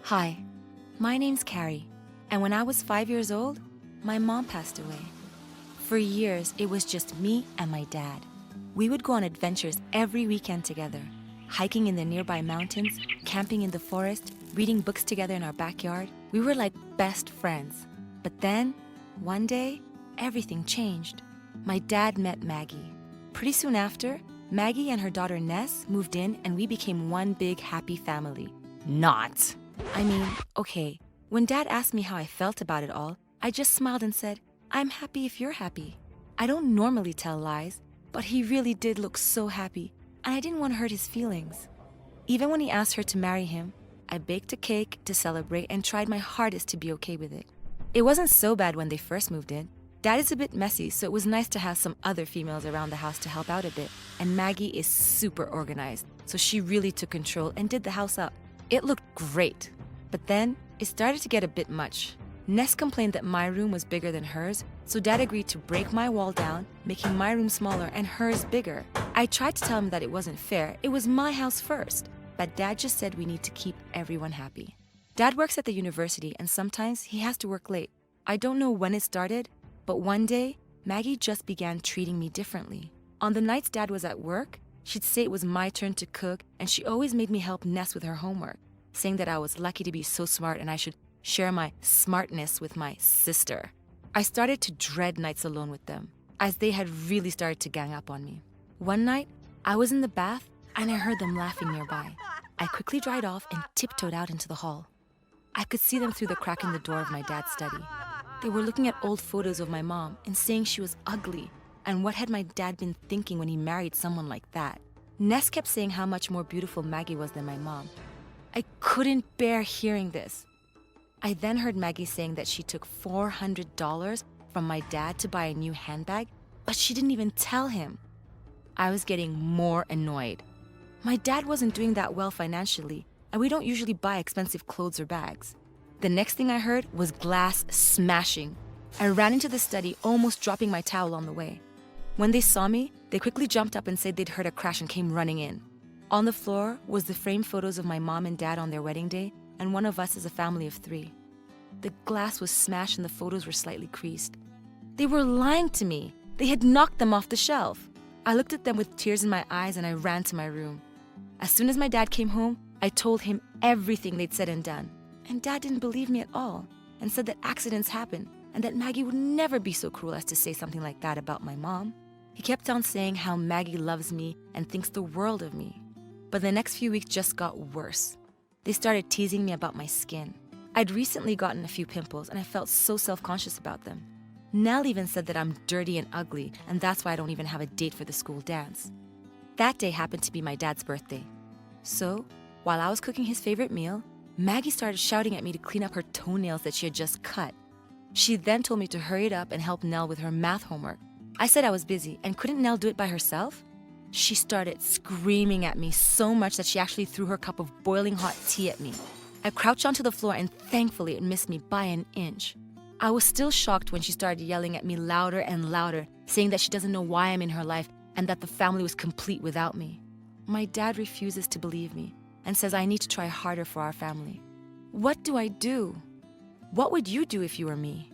Hi, my name's Carrie, and when I was 5 years old, my mom passed away. For years, it was just me and my dad. We would go on adventures every weekend together, hiking in the nearby mountains, camping in the forest, reading books together in our backyard. We were like best friends. But then, one day, everything changed. My dad met Maggie. Pretty soon after, Maggie and her daughter Ness moved in and we became one big happy family. Not. I mean, okay, when Dad asked me how I felt about it all, I just smiled and said, "I'm happy if you're happy." I don't normally tell lies, but he really did look so happy, and I didn't want to hurt his feelings. Even when he asked her to marry him, I baked a cake to celebrate and tried my hardest to be okay with it. It wasn't so bad when they first moved in. Dad is a bit messy, so it was nice to have some other females around the house to help out a bit. And Maggie is super organized, so she really took control and did the house up. It looked great. But then, it started to get a bit much. Ness complained that my room was bigger than hers, so Dad agreed to break my wall down, making my room smaller and hers bigger. I tried to tell him that it wasn't fair, it was my house first. But Dad just said we need to keep everyone happy. Dad works at the university and sometimes he has to work late. I don't know when it started, but one day, Maggie just began treating me differently. On the nights Dad was at work, she'd say it was my turn to cook and she always made me help Ness with her homework, saying that I was lucky to be so smart and I should share my smartness with my sister. I started to dread nights alone with them, as they had really started to gang up on me. One night, I was in the bath and I heard them laughing nearby. I quickly dried off and tiptoed out into the hall. I could see them through the crack in the door of my dad's study. They were looking at old photos of my mom and saying she was ugly, and what had my dad been thinking when he married someone like that? Ness kept saying how much more beautiful Maggie was than my mom. I couldn't bear hearing this. I then heard Maggie saying that she took $400 from my dad to buy a new handbag, but she didn't even tell him. I was getting more annoyed. My dad wasn't doing that well financially, and we don't usually buy expensive clothes or bags. The next thing I heard was glass smashing. I ran into the study, almost dropping my towel on the way. When they saw me, they quickly jumped up and said they'd heard a crash and came running in. On the floor was the framed photos of my mom and dad on their wedding day, and one of us as a family of 3. The glass was smashed and the photos were slightly creased. They were lying to me. They had knocked them off the shelf. I looked at them with tears in my eyes and I ran to my room. As soon as my dad came home, I told him everything they'd said and done. And Dad didn't believe me at all and said that accidents happen and that Maggie would never be so cruel as to say something like that about my mom. He kept on saying how Maggie loves me and thinks the world of me. But the next few weeks just got worse. They started teasing me about my skin. I'd recently gotten a few pimples and I felt so self-conscious about them. Nell even said that I'm dirty and ugly and that's why I don't even have a date for the school dance. That day happened to be my dad's birthday. So, while I was cooking his favorite meal, Maggie started shouting at me to clean up her toenails that she had just cut. She then told me to hurry it up and help Nell with her math homework. I said I was busy and couldn't Nell do it by herself? She started screaming at me so much that she actually threw her cup of boiling hot tea at me. I crouched onto the floor and thankfully it missed me by an inch. I was still shocked when she started yelling at me louder and louder, saying that she doesn't know why I'm in her life and that the family was complete without me. My dad refuses to believe me and says I need to try harder for our family. What do I do? What would you do if you were me?